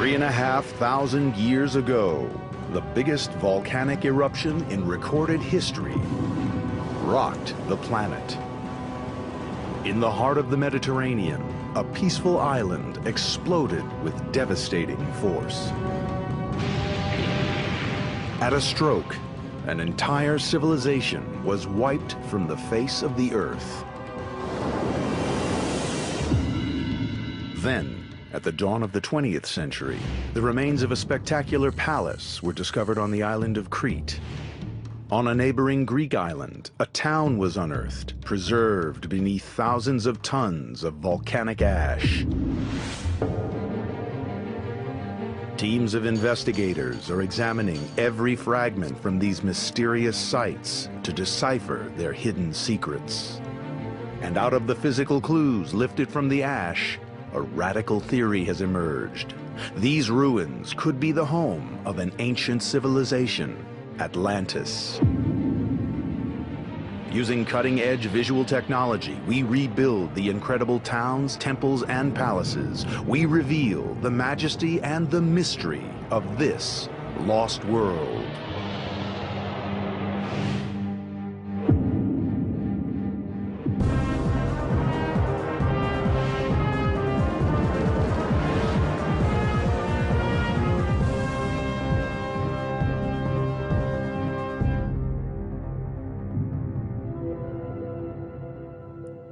3,500 years ago, the biggest volcanic eruption in recorded history rocked the planet. In the heart of the Mediterranean, a peaceful island exploded with devastating force. At a stroke, an entire civilization was wiped from the face of the earth. Then, at the dawn of the 20th century, the remains of a spectacular palace were discovered on the island of Crete. On a neighboring Greek island, a town was unearthed, preserved beneath thousands of tons of volcanic ash. Teams of investigators are examining every fragment from these mysterious sites to decipher their hidden secrets. And out of the physical clues lifted from the ash, a radical theory has emerged. These ruins could be the home of an ancient civilization, Atlantis. Using cutting-edge visual technology, we rebuild the incredible towns, temples, and palaces. We reveal the majesty and the mystery of this lost world.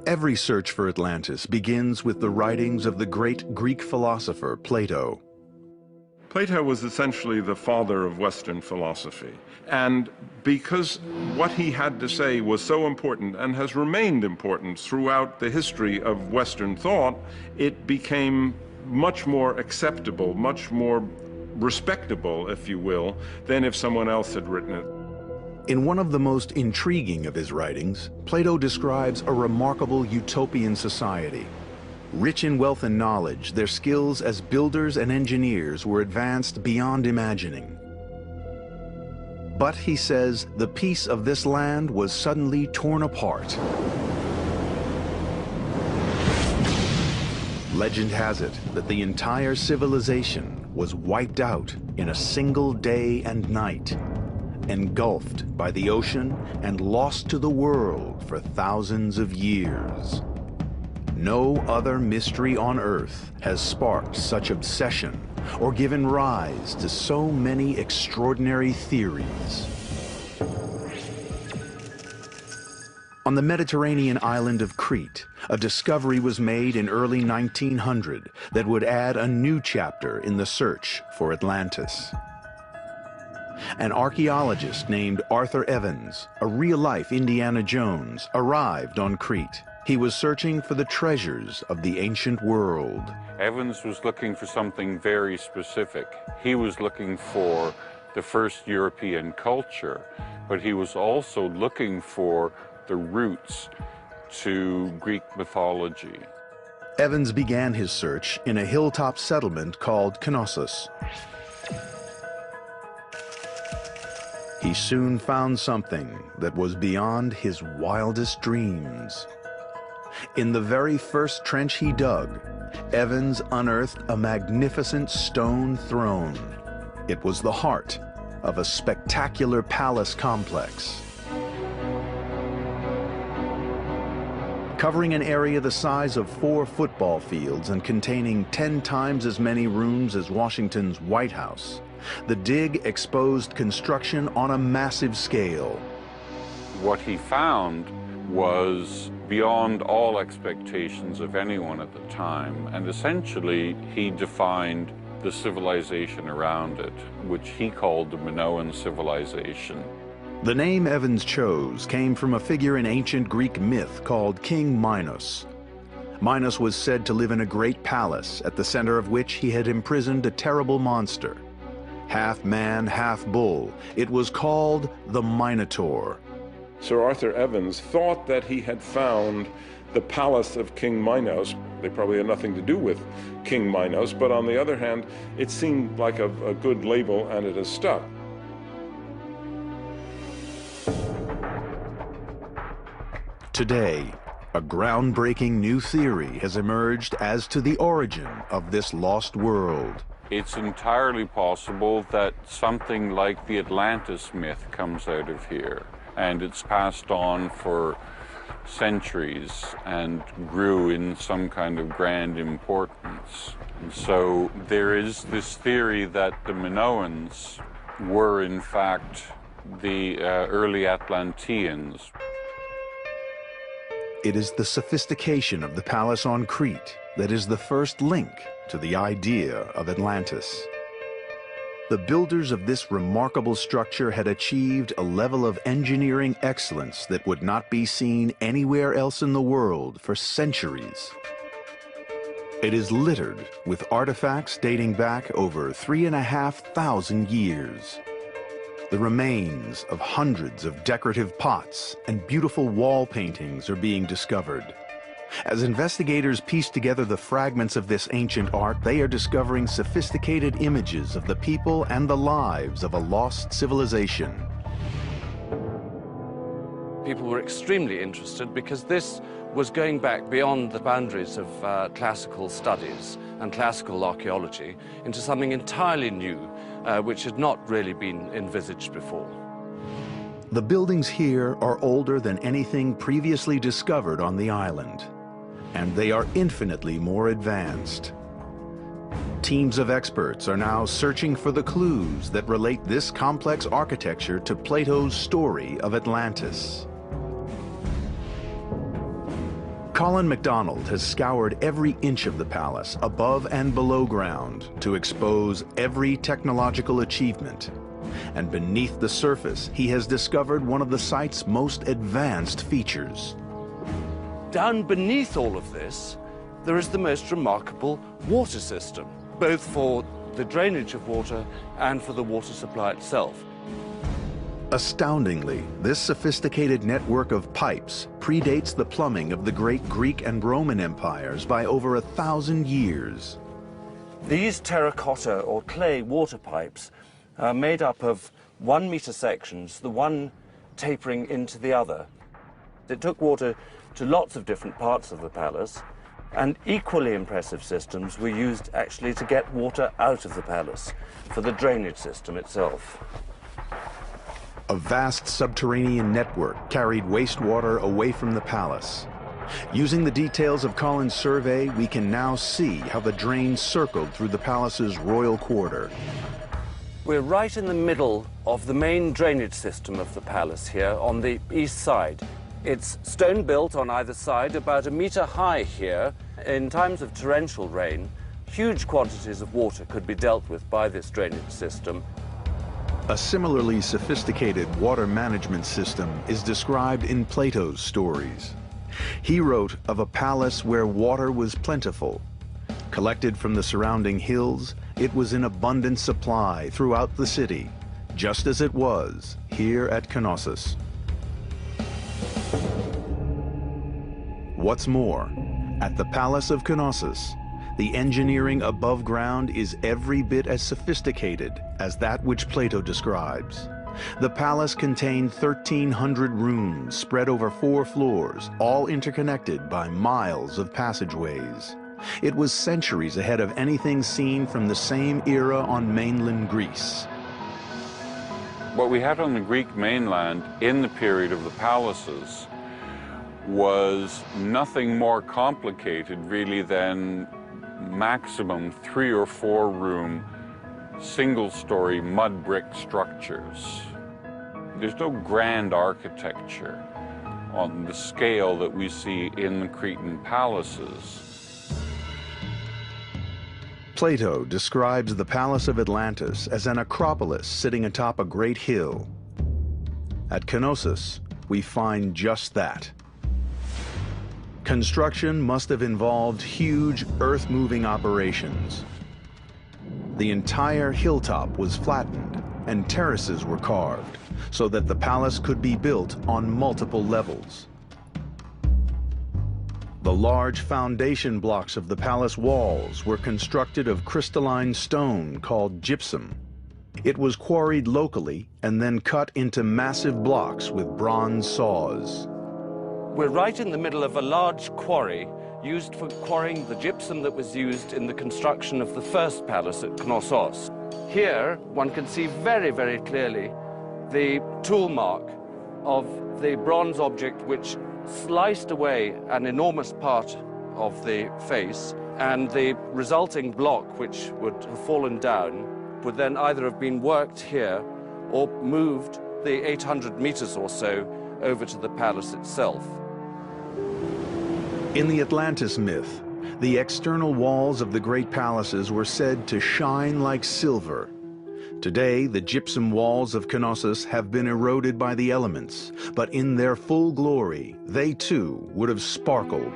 Every search for Atlantis begins with the writings of the great Greek philosopher Plato. Plato was essentially the father of Western philosophy. And because what he had to say was so important and has remained important throughout the history of Western thought, it became much more acceptable, much more respectable, if you will, than if someone else had written it. In one of the most intriguing of his writings, Plato describes a remarkable utopian society. Rich in wealth and knowledge, their skills as builders and engineers were advanced beyond imagining. But, he says, the peace of this land was suddenly torn apart. Legend has it that the entire civilization was wiped out in a single day and night, engulfed by the ocean and lost to the world for thousands of years. No other mystery on Earth has sparked such obsession or given rise to so many extraordinary theories. On the Mediterranean island of Crete, a discovery was made in early 1900 that would add a new chapter in the search for Atlantis. An archaeologist named Arthur Evans, a real-life Indiana Jones, arrived on Crete. He was searching for the treasures of the ancient world. Evans was looking for something very specific. He was looking for the first European culture, but he was also looking for the roots to Greek mythology. Evans began his search in a hilltop settlement called Knossos. He soon found something that was beyond his wildest dreams. In the very first trench he dug, Evans unearthed a magnificent stone throne. It was the heart of a spectacular palace complex. Covering an area the size of 4 football fields and containing 10 times as many rooms as Washington's White House, the dig exposed construction on a massive scale. What he found was beyond all expectations of anyone at the time, and essentially he defined the civilization around it, which he called the Minoan civilization. The name Evans chose came from a figure in ancient Greek myth called King Minos. Minos was said to live in a great palace, at the center of which he had imprisoned a terrible monster. Half man, half bull, it was called the Minotaur. Sir Arthur Evans thought that he had found the palace of King Minos. They probably had nothing to do with King Minos, but on the other hand, it seemed like a good label, and it has stuck. Today, a groundbreaking new theory has emerged as to the origin of this lost world. it's entirely possible that something like the Atlantis myth comes out of here, and it's passed on for centuries and grew in some kind of grand importance. And so there is this theory that the Minoans were in fact the early Atlanteans. It is the sophistication of the palace on Crete that is the first link to the idea of Atlantis. The builders of this remarkable structure had achieved a level of engineering excellence that would not be seen anywhere else in the world for centuries. It is littered with artifacts dating back over 3,500 years. The remains of hundreds of decorative pots and beautiful wall paintings are being discovered. As investigators piece together the fragments of this ancient art, they are discovering sophisticated images of the people and the lives of a lost civilization. People were extremely interested because this was going back beyond the boundaries of classical studies and classical archaeology into something entirely new, which had not really been envisaged before. The buildings here are older than anything previously discovered on the island, and they are infinitely more advanced. Teams of experts are now searching for the clues that relate this complex architecture to Plato's story of Atlantis. Colin MacDonald has scoured every inch of the palace, above and below ground, to expose every technological achievement. And beneath the surface, he has discovered one of the site's most advanced features. Down beneath all of this, there is the most remarkable water system, both for the drainage of water and for the water supply itself. Astoundingly, this sophisticated network of pipes predates the plumbing of the great Greek and Roman empires by over 1,000 years. These terracotta or clay water pipes are made up of 1-meter sections, the one tapering into the other. It took water to lots of different parts of the palace, and equally impressive systems were used actually to get water out of the palace for the drainage system itself. A vast subterranean network carried wastewater away from the palace. Using the details of Colin's survey, we can now see how the drains circled through the palace's royal quarter. We're right in the middle of the main drainage system of the palace here on the east side. It's stone built on either side, about 1 meter high here. In times of torrential rain, huge quantities of water could be dealt with by this drainage system. A similarly sophisticated water management system is described in Plato's stories. He wrote of a palace where water was plentiful. Collected from the surrounding hills, it was in abundant supply throughout the city, just as it was here at Knossos. What's more, at the Palace of Knossos, the engineering above ground is every bit as sophisticated as that which Plato describes. The palace contained 1,300 rooms spread over 4 floors, all interconnected by miles of passageways. It was centuries ahead of anything seen from the same era on mainland Greece. What we had on the Greek mainland in the period of the palaces was nothing more complicated really than maximum 3 or 4 room single-story mud brick structures. There's no grand architecture on the scale that we see in the Cretan palaces. Plato describes the Palace of Atlantis as an acropolis sitting atop a great hill. At Knossos, we find just that. Construction must have involved huge earth-moving operations. The entire hilltop was flattened and terraces were carved so that the palace could be built on multiple levels. The large foundation blocks of the palace walls were constructed of crystalline stone called gypsum. It was quarried locally and then cut into massive blocks with bronze saws. We're right in the middle of a large quarry used for quarrying the gypsum that was used in the construction of the first palace at Knossos. Here, one can see very, very clearly the tool mark of the bronze object which sliced away an enormous part of the face, and the resulting block, which would have fallen down, would then either have been worked here or moved the 800 meters or so over to the palace itself. In the Atlantis myth, the external walls of the great palaces were said to shine like silver. Today, the gypsum walls of Knossos have been eroded by the elements, but in their full glory, they too would have sparkled.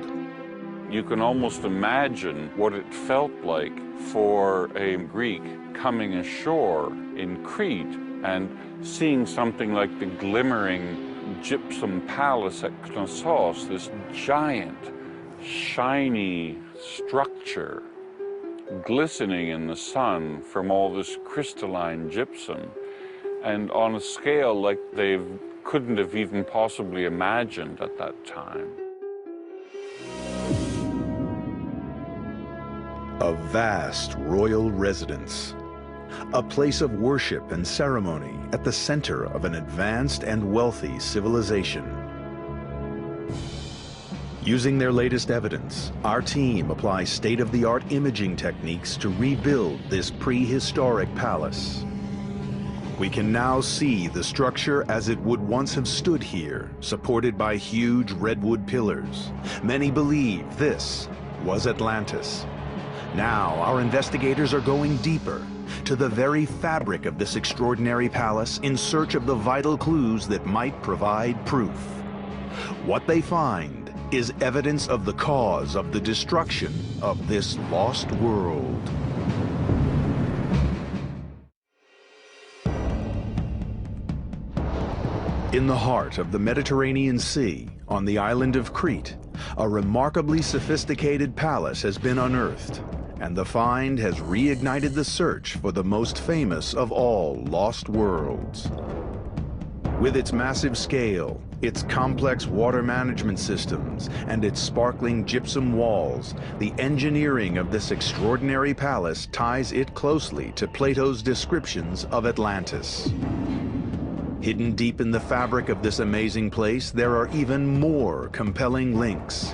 You can almost imagine what it felt like for a Greek coming ashore in Crete and seeing something like the glimmering gypsum palace at Knossos, this giant, shiny structure glistening in the sun from all this crystalline gypsum, and on a scale like they couldn't have even possibly imagined at that time. A vast royal residence, a place of worship and ceremony at the center of an advanced and wealthy civilization. Using their latest evidence, our team applies state-of-the-art imaging techniques to rebuild this prehistoric palace. We can now see the structure as it would once have stood here, supported by huge redwood pillars. Many believe this was Atlantis. Now, our investigators are going deeper, to the very fabric of this extraordinary palace in search of the vital clues that might provide proof. What they find is evidence of the cause of the destruction of this lost world. In the heart of the Mediterranean Sea, on the island of Crete, a remarkably sophisticated palace has been unearthed, and the find has reignited the search for the most famous of all lost worlds. With its massive scale, its complex water management systems, and its sparkling gypsum walls, the engineering of this extraordinary palace ties it closely to Plato's descriptions of Atlantis. Hidden deep in the fabric of this amazing place, there are even more compelling links.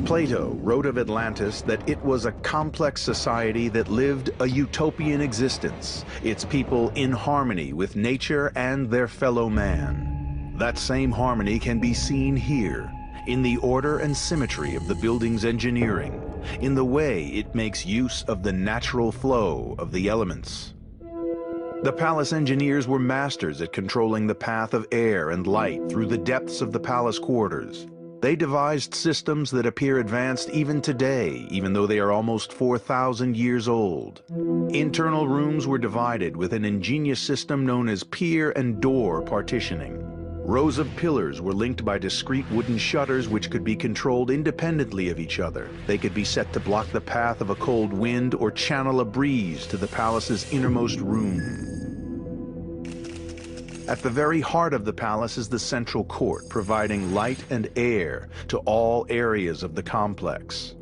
Plato wrote of Atlantis that it was a complex society that lived a utopian existence, its people in harmony with nature and their fellow man. That same harmony can be seen here, in the order and symmetry of the building's engineering, in the way it makes use of the natural flow of the elements. The palace engineers were masters at controlling the path of air and light through the depths of the palace quarters. They devised systems that appear advanced even today, even though they are almost 4,000 years old. Internal rooms were divided with an ingenious system known as pier and door partitioning. Rows of pillars were linked by discrete wooden shutters which could be controlled independently of each other. They could be set to block the path of a cold wind or channel a breeze to the palace's innermost room. At the very heart of the palace is the central court, providing light and air to all areas of the complex.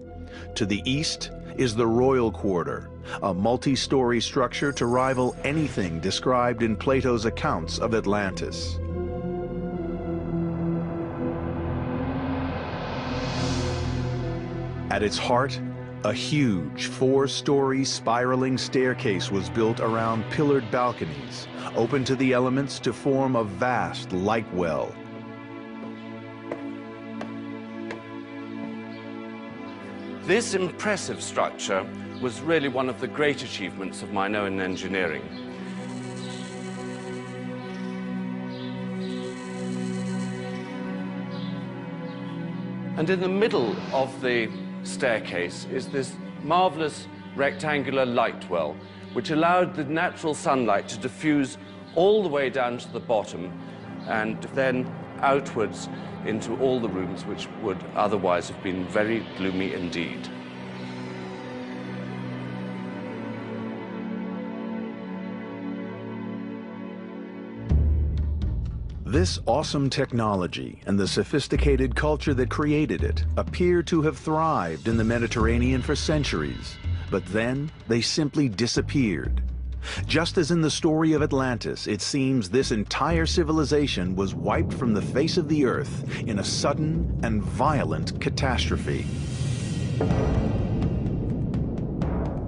To the east is the royal quarter, a multi-story structure to rival anything described in Plato's accounts of Atlantis. At its heart, a huge four-story spiraling staircase was built around pillared balconies, open to the elements to form a vast light well. This impressive structure was really one of the great achievements of Minoan engineering. And in the middle of the staircase is this marvelous rectangular light well, which allowed the natural sunlight to diffuse all the way down to the bottom and then outwards into all the rooms which would otherwise have been very gloomy indeed. This awesome technology and the sophisticated culture that created it appear to have thrived in the Mediterranean for centuries, but then they simply disappeared. Just as in the story of Atlantis, it seems this entire civilization was wiped from the face of the earth in a sudden and violent catastrophe.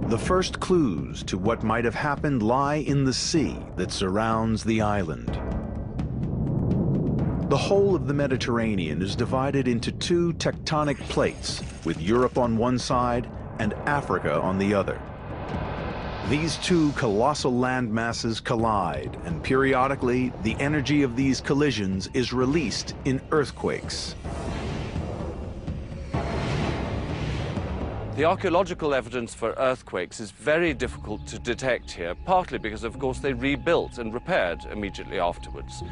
The first clues to what might have happened lie in the sea that surrounds the island. The whole of the Mediterranean is divided into two tectonic plates, with Europe on one side and Africa on the other. These two colossal land masses collide, and periodically the energy of these collisions is released in earthquakes. The archaeological evidence for earthquakes is very difficult to detect here, partly because, of course, they rebuilt and repaired immediately afterwards.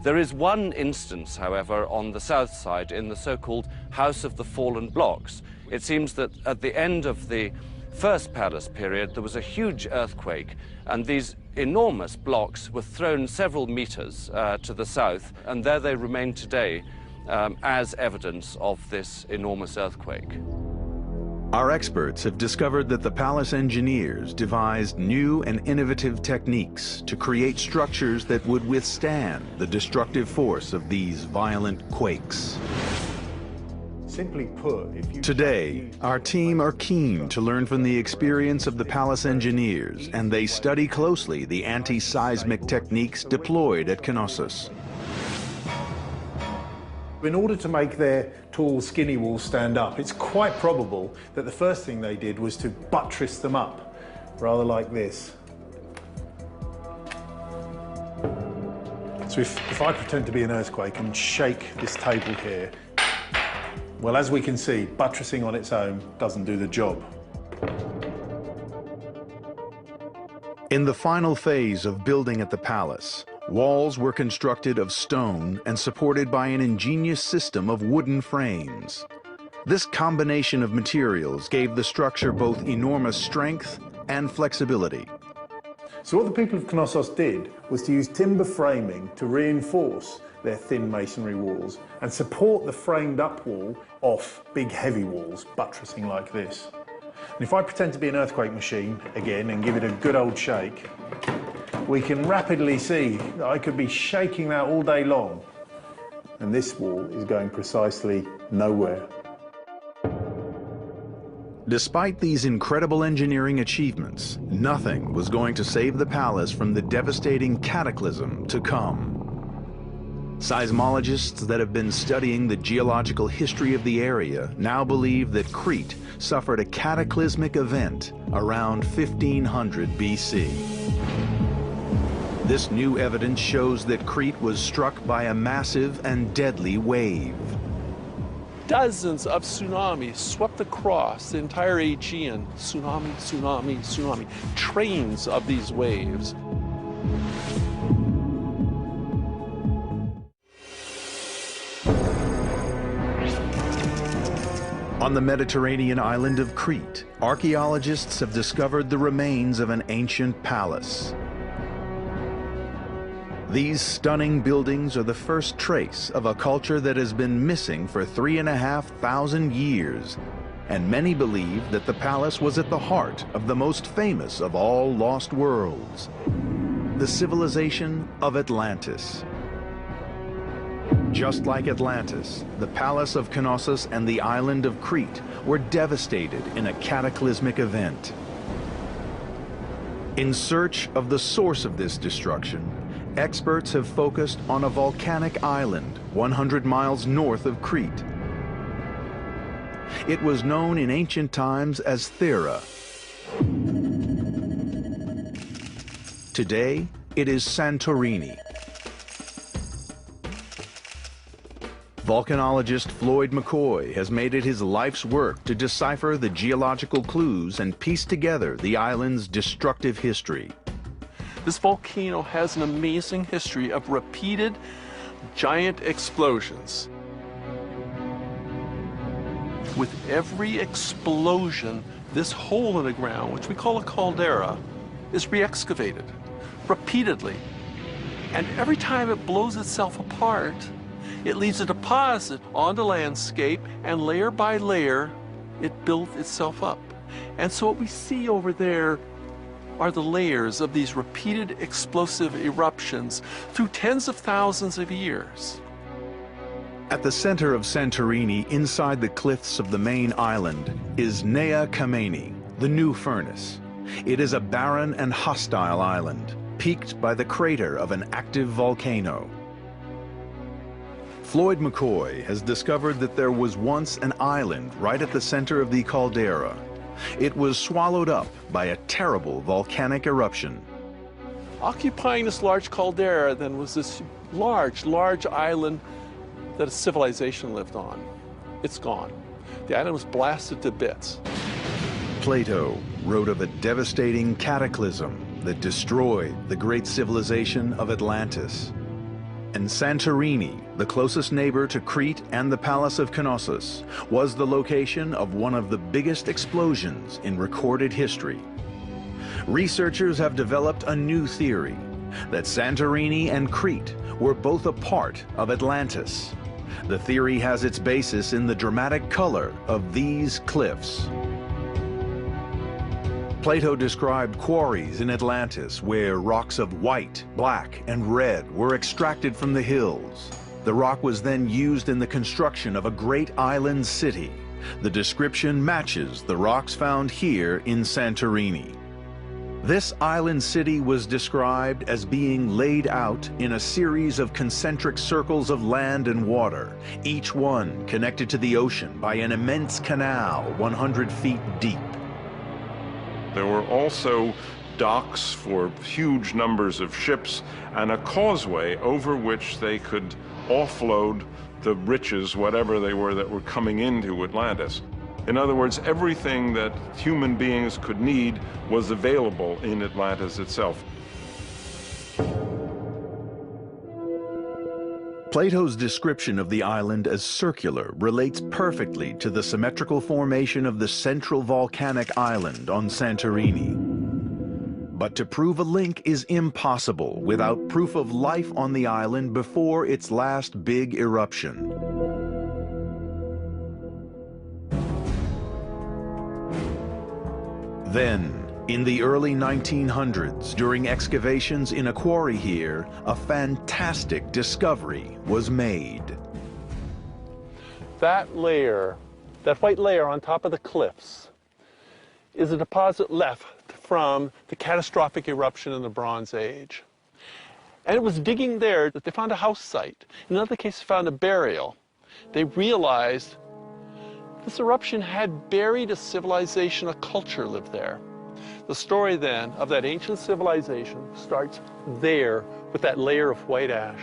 There is one instance, however, on the south side in the so-called House of the Fallen Blocks. It seems that at the end of the First Palace period, there was a huge earthquake, and these enormous blocks were thrown several meters to the south, and there they remain today as evidence of this enormous earthquake. Our experts have discovered that the palace engineers devised new and innovative techniques to create structures that would withstand the destructive force of these violent quakes. Simply put, Today, our team are keen to learn from the experience of the palace engineers, and they study closely the anti-seismic techniques deployed at Knossos. in order to make their tall, skinny walls stand up, it's quite probable that the first thing they did was to buttress them up, rather like this. So if I pretend to be an earthquake and shake this table here, well, as we can see, buttressing on its own doesn't do the job. In the final phase of building at the palace, walls were constructed of stone and supported by an ingenious system of wooden frames. This combination of materials gave the structure both enormous strength and flexibility. So what the people of Knossos did was to use timber framing to reinforce their thin masonry walls and support the framed up wall off big heavy walls, buttressing like this. And if I pretend to be an earthquake machine again and give it a good old shake, we can rapidly see that I could be shaking that all day long, and this wall is going precisely nowhere. Despite these incredible engineering achievements, nothing was going to save the palace from the devastating cataclysm to come. Seismologists that have been studying the geological history of the area now believe that Crete suffered a cataclysmic event around 1500 BC. This new evidence shows that Crete was struck by a massive and deadly wave. Dozens of tsunamis swept across the entire Aegean. Tsunami, tsunami, tsunami. Trains of these waves. On the Mediterranean island of Crete, archaeologists have discovered the remains of an ancient palace. These stunning buildings are the first trace of a culture that has been missing for 3,500 years, and many believe that the palace was at the heart of the most famous of all lost worlds, the civilization of Atlantis. Just like Atlantis, the palace of Knossos and the island of Crete were devastated in a cataclysmic event. In search of the source of this destruction, experts have focused on a volcanic island 100 miles north of Crete. It was known in ancient times as Thera. Today, it is Santorini. Volcanologist Floyd McCoy has made it his life's work to decipher the geological clues and piece together the island's destructive history. This volcano has an amazing history of repeated giant explosions. With every explosion, this hole in the ground, which we call a caldera, is re-excavated repeatedly. And every time it blows itself apart, it leaves a deposit on the landscape, and layer by layer, it built itself up. And so what we see over there are the layers of these repeated explosive eruptions through tens of thousands of years. At the center of Santorini, inside the cliffs of the main island, is Nea Kameni, the new furnace. It is a barren and hostile island, peaked by the crater of an active volcano. Floyd McCoy has discovered that there was once an island right at the center of the caldera. It was swallowed up by a terrible volcanic eruption. Occupying this large caldera then was this large island that a civilization lived on. It's gone. The island was blasted to bits. Plato wrote of a devastating cataclysm that destroyed the great civilization of Atlantis. And Santorini, the closest neighbor to Crete and the Palace of Knossos, was the location of one of the biggest explosions in recorded history. Researchers have developed a new theory that Santorini and Crete were both a part of Atlantis. The theory has its basis in the dramatic color of these cliffs. Plato described quarries in Atlantis where rocks of white, black, and red were extracted from the hills. The rock was then used in the construction of a great island city. The description matches the rocks found here in Santorini. This island city was described as being laid out in a series of concentric circles of land and water, each one connected to the ocean by an immense canal 100 feet deep. There were also docks for huge numbers of ships and a causeway over which they could offload the riches, whatever they were, that were coming into Atlantis. In other words, everything that human beings could need was available in Atlantis itself. Plato's description of the island as circular relates perfectly to the symmetrical formation of the central volcanic island on Santorini. But to prove a link is impossible without proof of life on the island before its last big eruption. Then, in the early 1900s, during excavations in a quarry here, a fantastic discovery was made. That layer, that white layer on top of the cliffs, is a deposit left from the catastrophic eruption in the Bronze Age. And it was digging there that they found a house site. In another case, they found a burial. They realized this eruption had buried a civilization, a culture lived there. The story then of that ancient civilization starts there with that layer of white ash.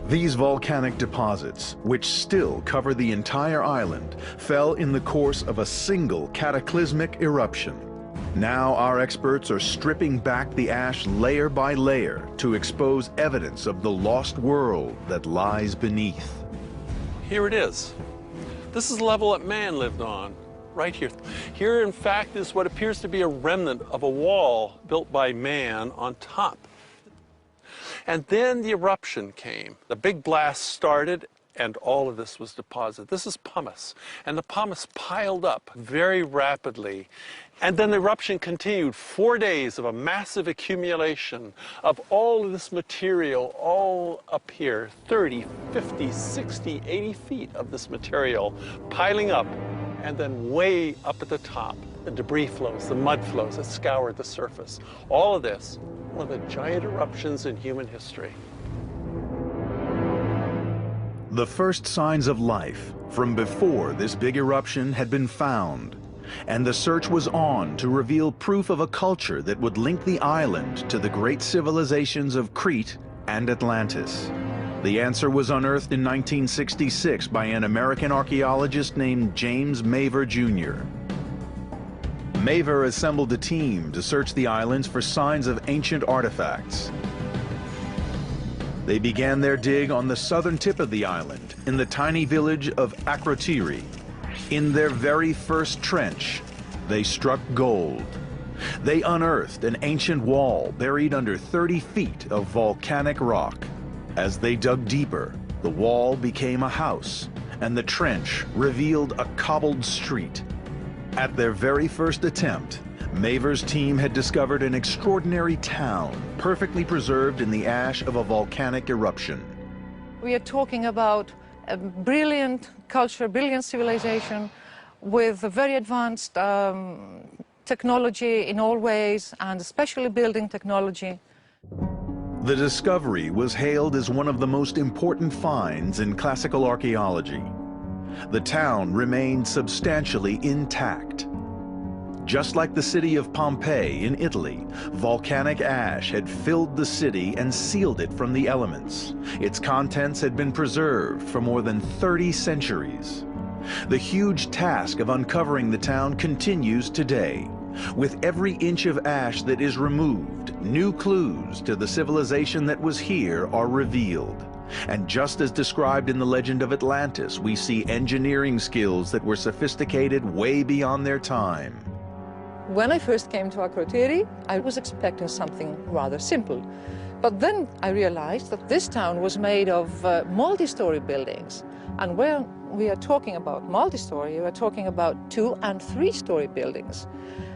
These volcanic deposits, which still cover the entire island, fell in the course of a single cataclysmic eruption. Now our experts are stripping back the ash layer by layer to expose evidence of the lost world that lies beneath. Here it is. This is the level that man lived on, right here. Here, in fact, is what appears to be a remnant of a wall built by man on top. And then the eruption came. The big blast started, and all of this was deposited. This is pumice, and the pumice piled up very rapidly. And then the eruption continued, 4 days of a massive accumulation of all of this material all up here, 30, 50, 60, 80 feet of this material piling up, and then way up at the top, the debris flows, the mud flows that scoured the surface. All of this, one of the giant eruptions in human history. The first signs of life from before this big eruption had been found, and the search was on to reveal proof of a culture that would link the island to the great civilizations of Crete and Atlantis. The answer was unearthed in 1966 by an American archaeologist named James Mavor Jr. Mavor assembled a team to search the islands for signs of ancient artifacts. They began their dig on the southern tip of the island, in the tiny village of Akrotiri. In their very first trench, they struck gold. They unearthed an ancient wall buried under 30 feet of volcanic rock. As they dug deeper, the wall became a house, and the trench revealed a cobbled street. At their very first attempt, Maver's team had discovered an extraordinary town, perfectly preserved in the ash of a volcanic eruption. We are talking about a brilliant culture, brilliant civilization with a very advanced technology in all ways, and especially building technology. The discovery was hailed as one of the most important finds in classical archaeology. The town remained substantially intact. Just like the city of Pompeii in Italy, volcanic ash had filled the city and sealed it from the elements. Its contents had been preserved for more than 30 centuries. The huge task of uncovering the town continues today. With every inch of ash that is removed, new clues to the civilization that was here are revealed. And just as described in the legend of Atlantis, we see engineering skills that were sophisticated way beyond their time. When I first came to Akrotiri, I was expecting something rather simple. But then I realized that this town was made of multi-story buildings. And when we are talking about multi-story, we are talking about 2- and 3-story buildings.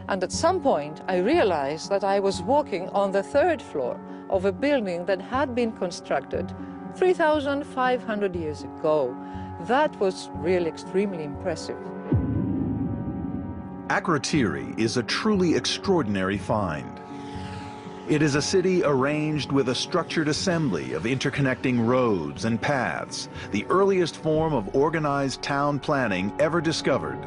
And at some point, I realized that I was walking on the 3rd floor of a building that had been constructed 3,500 years ago. That was really extremely impressive. Akrotiri is a truly extraordinary find. It is a city arranged with a structured assembly of interconnecting roads and paths, the earliest form of organized town planning ever discovered,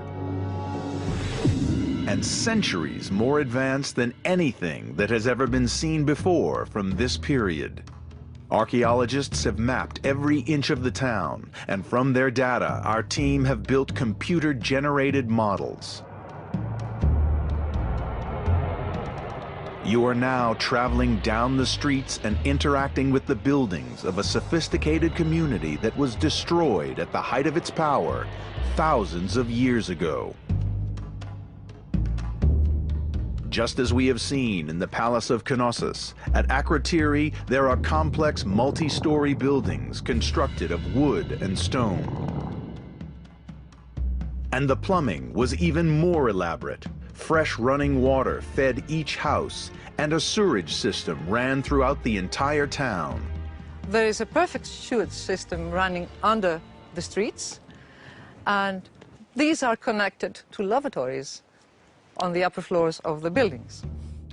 and centuries more advanced than anything that has ever been seen before from this period. Archaeologists have mapped every inch of the town, and from their data, our team have built computer-generated models. You are now traveling down the streets and interacting with the buildings of a sophisticated community that was destroyed at the height of its power thousands of years ago. Just as we have seen in the Palace of Knossos, at Akrotiri there are complex multi-story buildings constructed of wood and stone. And the plumbing was even more elaborate. Fresh running water fed each house, and a sewerage system ran throughout the entire town. There is a perfect sewage system running under the streets, and these are connected to lavatories on the upper floors of the buildings.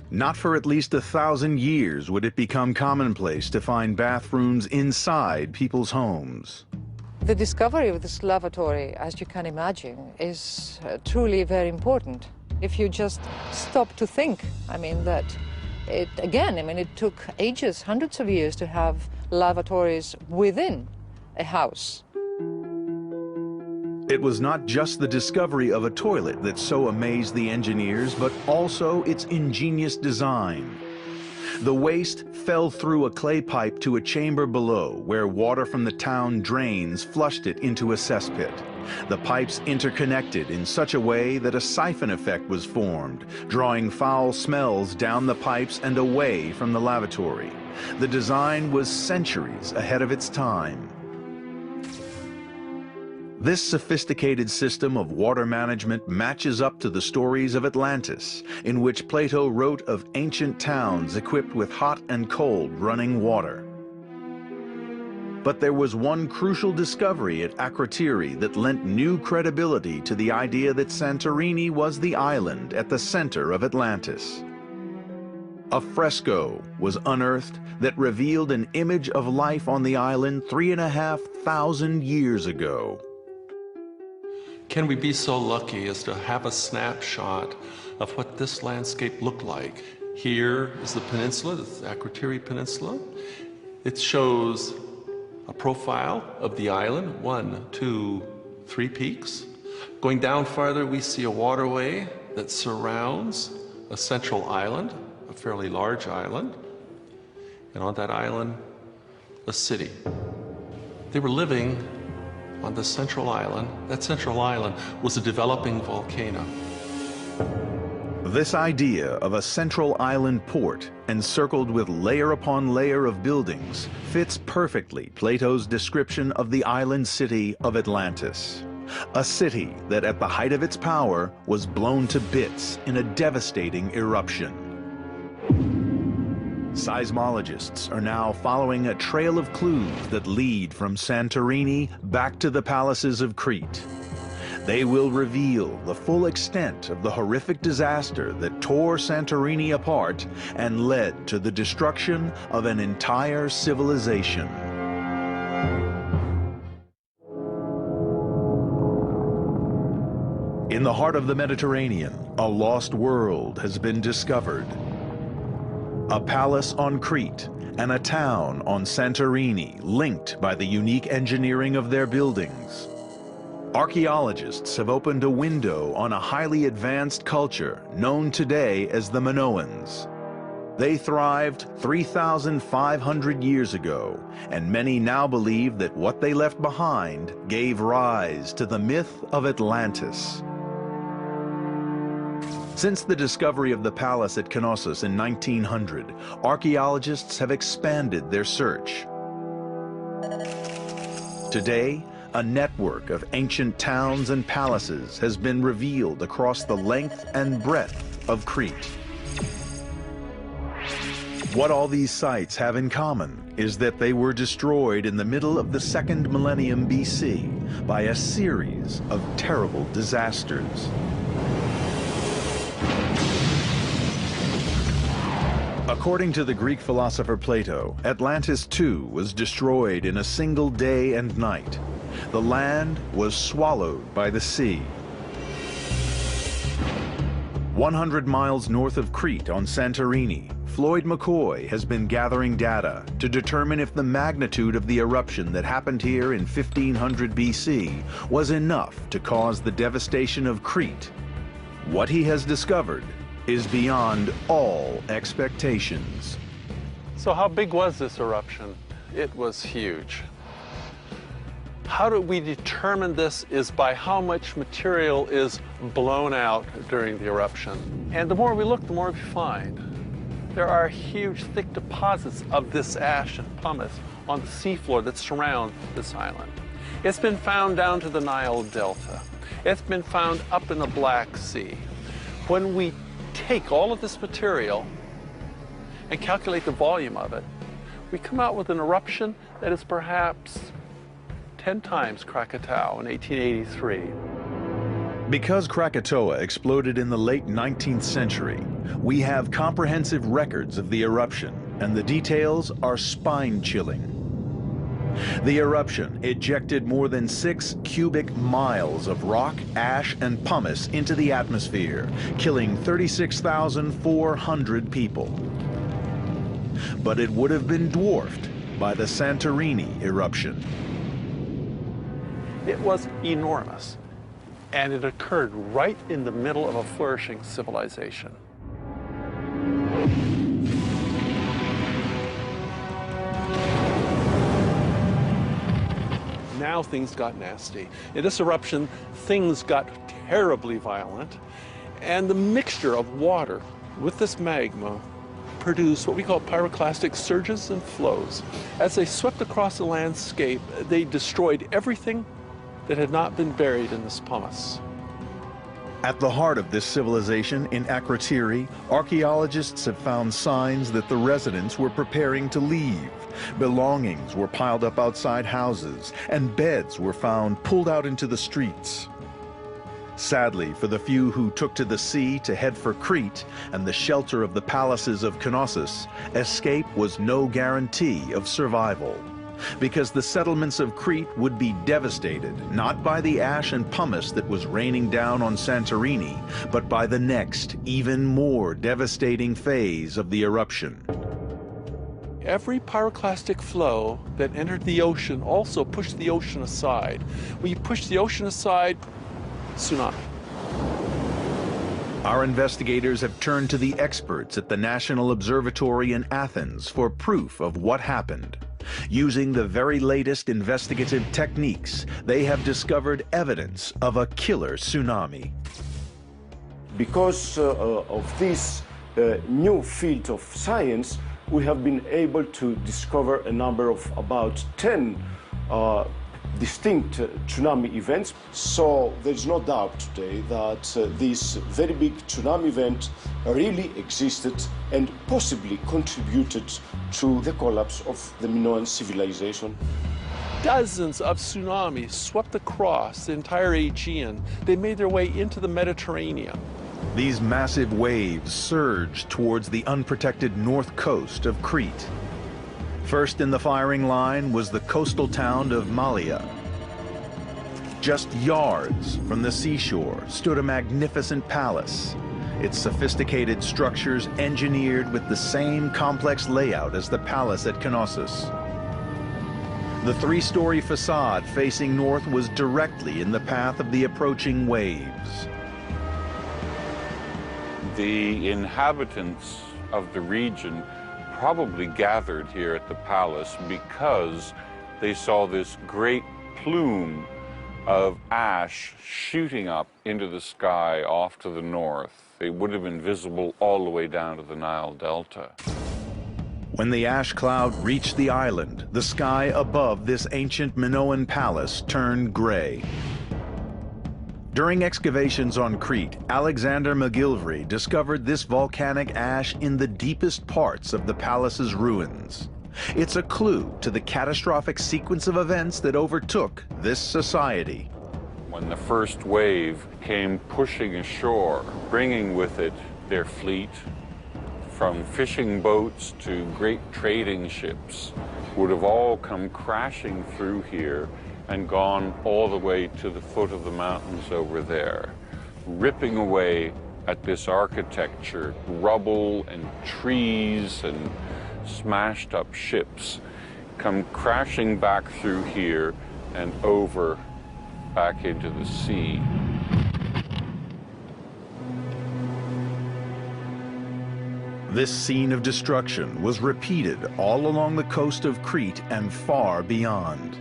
Not for at least 1,000 years would it become commonplace to find bathrooms inside people's homes. The discovery of this lavatory, as you can imagine, is truly very important. If you just stop to think, it took ages, hundreds of years to have lavatories within a house. It was not just the discovery of a toilet that so amazed the engineers, but also its ingenious design. The waste fell through a clay pipe to a chamber below, where water from the town drains flushed it into a cesspit. The pipes interconnected in such a way that a siphon effect was formed, drawing foul smells down the pipes and away from the lavatory. The design was centuries ahead of its time. This sophisticated system of water management matches up to the stories of Atlantis, in which Plato wrote of ancient towns equipped with hot and cold running water. But there was one crucial discovery at Akrotiri that lent new credibility to the idea that Santorini was the island at the center of Atlantis. A fresco was unearthed that revealed an image of life on the island 3,500 years ago. Can we be so lucky as to have a snapshot of what this landscape looked like? Here is the peninsula, the Akrotiri Peninsula. It shows a profile of the island, 1, 2, 3 peaks. Going down farther, we see a waterway that surrounds a central island, a fairly large island. And on that island, a city. They were living on the central island. That central island was a developing volcano. This idea of a central island port encircled with layer upon layer of buildings fits perfectly Plato's description of the island city of Atlantis. A city that at the height of its power was blown to bits in a devastating eruption. Seismologists are now following a trail of clues that lead from Santorini back to the palaces of Crete. They will reveal the full extent of the horrific disaster that tore Santorini apart and led to the destruction of an entire civilization. In the heart of the Mediterranean, a lost world has been discovered. A palace on Crete and a town on Santorini linked by the unique engineering of their buildings. Archaeologists have opened a window on a highly advanced culture known today as the Minoans. They thrived 3,500 years ago, and many now believe that what they left behind gave rise to the myth of Atlantis. Since the discovery of the palace at Knossos in 1900, archaeologists have expanded their search. Today, a network of ancient towns and palaces has been revealed across the length and breadth of Crete. What all these sites have in common is that they were destroyed in the middle of the 2nd millennium BC by a series of terrible disasters. According to the Greek philosopher Plato, Atlantis too was destroyed in a single day and night. The land was swallowed by the sea. 100 miles north of Crete on Santorini, Floyd McCoy has been gathering data to determine if the magnitude of the eruption that happened here in 1500 BC was enough to cause the devastation of Crete. What he has discovered is beyond all expectations. So how big was this eruption? It was huge. How do we determine this is by how much material is blown out during the eruption. And the more we look, the more we find. There are huge, thick deposits of this ash and pumice on the seafloor that surround this island. It's been found down to the Nile Delta. It's been found up in the Black Sea. When we take all of this material and calculate the volume of it, we come out with an eruption that is perhaps 10 times Krakatoa in 1883. Because Krakatoa exploded in the late 19th century, we have comprehensive records of the eruption, and the details are spine-chilling. The eruption ejected more than 6 cubic miles of rock, ash, and pumice into the atmosphere, killing 36,400 people. But it would have been dwarfed by the Santorini eruption. It was enormous, and it occurred right in the middle of a flourishing civilization. Now things got nasty. In this eruption, things got terribly violent, and the mixture of water with this magma produced what we call pyroclastic surges and flows. As they swept across the landscape, they destroyed everything that had not been buried in this pumice. At the heart of this civilization in Akrotiri, archaeologists have found signs that the residents were preparing to leave. Belongings were piled up outside houses, and beds were found pulled out into the streets. Sadly, for the few who took to the sea to head for Crete and the shelter of the palaces of Knossos, escape was no guarantee of survival. Because the settlements of Crete would be devastated, not by the ash and pumice that was raining down on Santorini, but by the next, even more devastating phase of the eruption. Every pyroclastic flow that entered the ocean also pushed the ocean aside. When you push the ocean aside, tsunami. Our investigators have turned to the experts at the National Observatory in Athens for proof of what happened. Using the very latest investigative techniques, they have discovered evidence of a killer tsunami. Because of this new field of science, we have been able to discover a number of about 10 distinct tsunami events. So there's no doubt today that this very big tsunami event really existed and possibly contributed to the collapse of the Minoan civilization. Dozens of tsunamis swept across the entire Aegean. They made their way into the Mediterranean. These massive waves surged towards the unprotected north coast of Crete. First in the firing line was the coastal town of Malea. Just yards from the seashore stood a magnificent palace, its sophisticated structures engineered with the same complex layout as the palace at Knossos. The three-story facade facing north was directly in the path of the approaching waves. The inhabitants of the region probably gathered here at the palace because they saw this great plume of ash shooting up into the sky off to the north. It would have been visible all the way down to the Nile Delta. When the ash cloud reached the island, the sky above this ancient Minoan palace turned gray. During excavations on Crete, Alexander McGillivray discovered this volcanic ash in the deepest parts of the palace's ruins. It's a clue to the catastrophic sequence of events that overtook this society. When the first wave came pushing ashore, bringing with it their fleet, from fishing boats to great trading ships, would have all come crashing through here and gone all the way to the foot of the mountains over there, ripping away at this architecture, rubble and trees and smashed up ships, come crashing back through here and over back into the sea. This scene of destruction was repeated all along the coast of Crete and far beyond.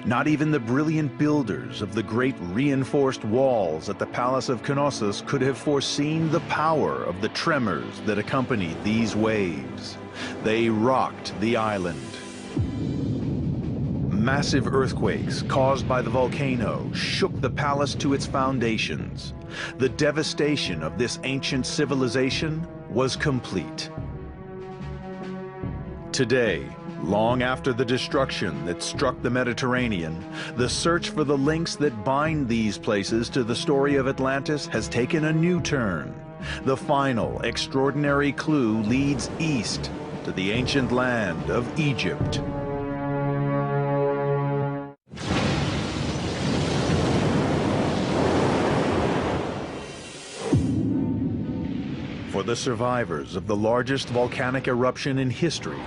Not even the brilliant builders of the great reinforced walls at the Palace of Knossos could have foreseen the power of the tremors that accompanied these waves. They rocked the island. Massive earthquakes caused by the volcano shook the palace to its foundations. The devastation of this ancient civilization was complete. Today, long after the destruction that struck the Mediterranean, the search for the links that bind these places to the story of Atlantis has taken a new turn. The final extraordinary clue leads east to the ancient land of Egypt. For the survivors of the largest volcanic eruption in history,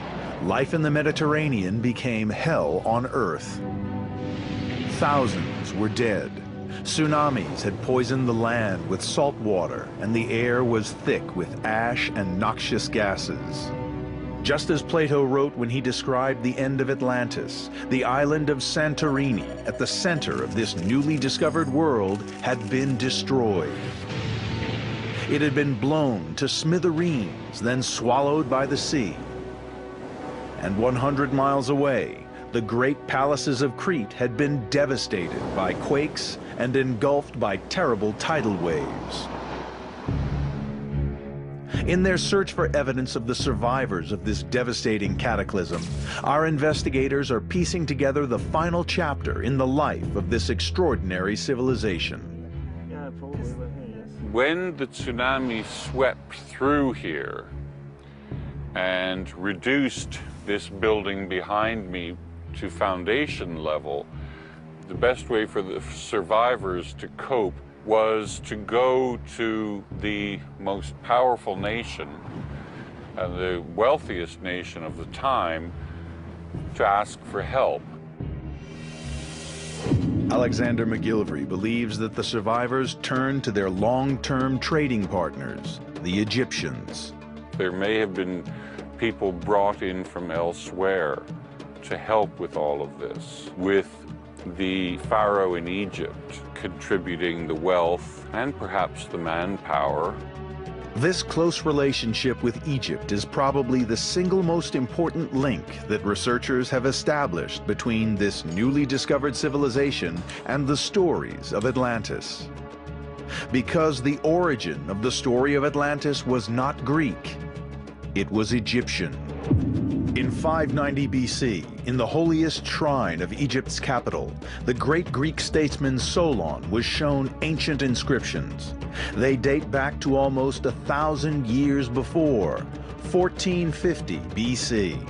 life in the Mediterranean became hell on Earth. Thousands were dead. Tsunamis had poisoned the land with salt water, and the air was thick with ash and noxious gases. Just as Plato wrote when he described the end of Atlantis, the island of Santorini, at the center of this newly discovered world, had been destroyed. It had been blown to smithereens, then swallowed by the sea. And 100 miles away, the great palaces of Crete had been devastated by quakes and engulfed by terrible tidal waves. In their search for evidence of the survivors of this devastating cataclysm, our investigators are piecing together the final chapter in the life of this extraordinary civilization. When the tsunami swept through here and reduced this building behind me to foundation level, the best way for the survivors to cope was to go to the most powerful nation and the wealthiest nation of the time to ask for help. Alexander McGillivray believes that the survivors turned to their long-term trading partners, the Egyptians. There may have been people brought in from elsewhere to help with all of this, with the pharaoh in Egypt contributing the wealth and perhaps the manpower. This close relationship with Egypt is probably the single most important link that researchers have established between this newly discovered civilization and the stories of Atlantis. Because the origin of the story of Atlantis was not Greek, it was Egyptian. In 590 BC, in the holiest shrine of Egypt's capital, the great Greek statesman Solon was shown ancient inscriptions. They date back to almost 1,000 years before, 1450 BC.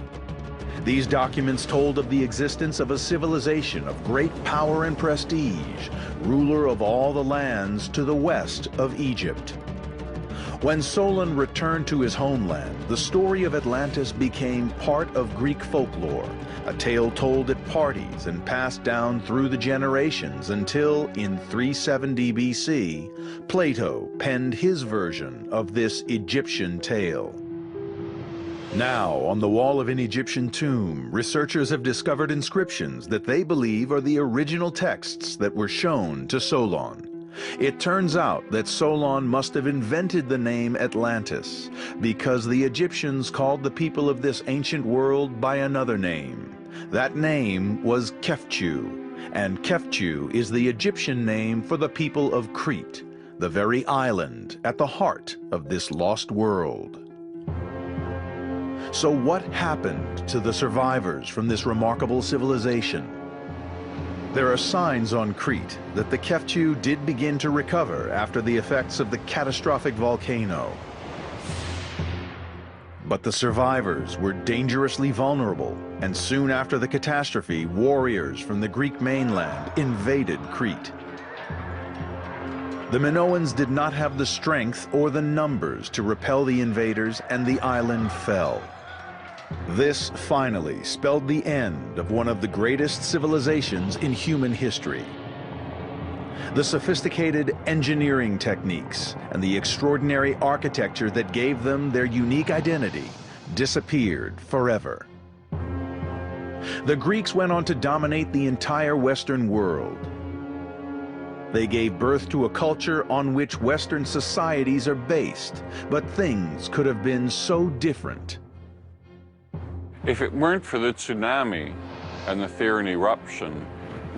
These documents told of the existence of a civilization of great power and prestige, ruler of all the lands to the west of Egypt. When Solon returned to his homeland, the story of Atlantis became part of Greek folklore, a tale told at parties and passed down through the generations until, in 370 BC, Plato penned his version of this Egyptian tale. Now, on the wall of an Egyptian tomb, researchers have discovered inscriptions that they believe are the original texts that were shown to Solon. It turns out that Solon must have invented the name Atlantis because the Egyptians called the people of this ancient world by another name. That name was Kefchu, and Kefchu is the Egyptian name for the people of Crete, the very island at the heart of this lost world. So what happened to the survivors from this remarkable civilization? There are signs on Crete that the Kefchu did begin to recover after the effects of the catastrophic volcano. But the survivors were dangerously vulnerable, and soon after the catastrophe, warriors from the Greek mainland invaded Crete. The Minoans did not have the strength or the numbers to repel the invaders, and the island fell. This finally spelled the end of one of the greatest civilizations in human history. The sophisticated engineering techniques and the extraordinary architecture that gave them their unique identity disappeared forever. The Greeks went on to dominate the entire Western world. They gave birth to a culture on which Western societies are based, but things could have been so different. If it weren't for the tsunami and the Theran eruption,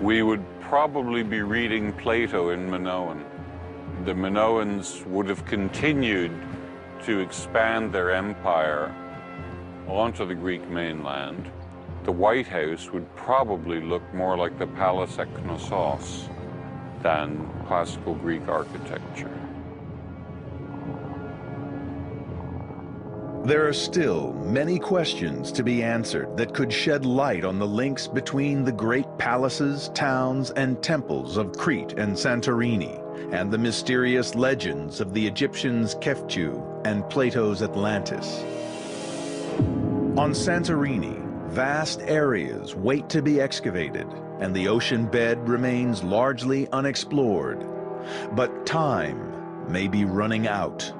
we would probably be reading Plato in Minoan. The Minoans would have continued to expand their empire onto the Greek mainland. The White House would probably look more like the palace at Knossos than classical Greek architecture. There are still many questions to be answered that could shed light on the links between the great palaces, towns, and temples of Crete and Santorini, and the mysterious legends of the Egyptians' Kefchu and Plato's Atlantis. On Santorini, vast areas wait to be excavated, and the ocean bed remains largely unexplored. But time may be running out.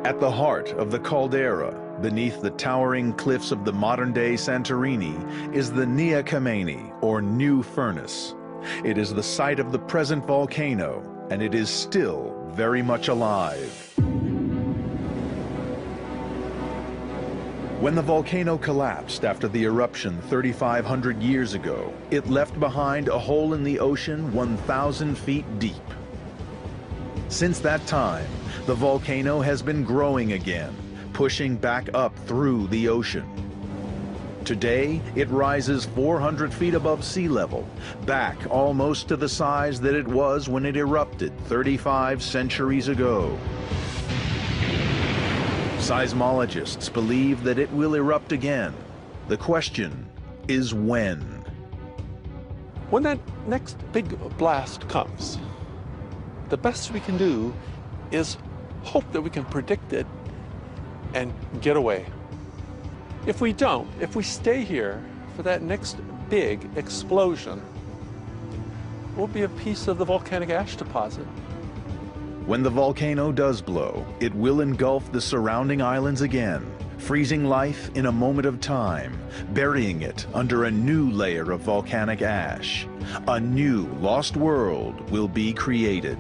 At the heart of the caldera, beneath the towering cliffs of the modern-day Santorini, is the Nea Kamenni, or New Furnace. It is the site of the present volcano, and it is still very much alive. When the volcano collapsed after the eruption 3,500 years ago, it left behind a hole in the ocean 1,000 feet deep. Since that time, the volcano has been growing again, pushing back up through the ocean. Today, it rises 400 feet above sea level, back almost to the size that it was when it erupted 35 centuries ago. Seismologists believe that it will erupt again. The question is when. When that next big blast comes, the best we can do is hope that we can predict it and get away. If we don't, if we stay here for that next big explosion, we'll be a piece of the volcanic ash deposit. When the volcano does blow, it will engulf the surrounding islands again, freezing life in a moment of time, burying it under a new layer of volcanic ash. A new lost world will be created.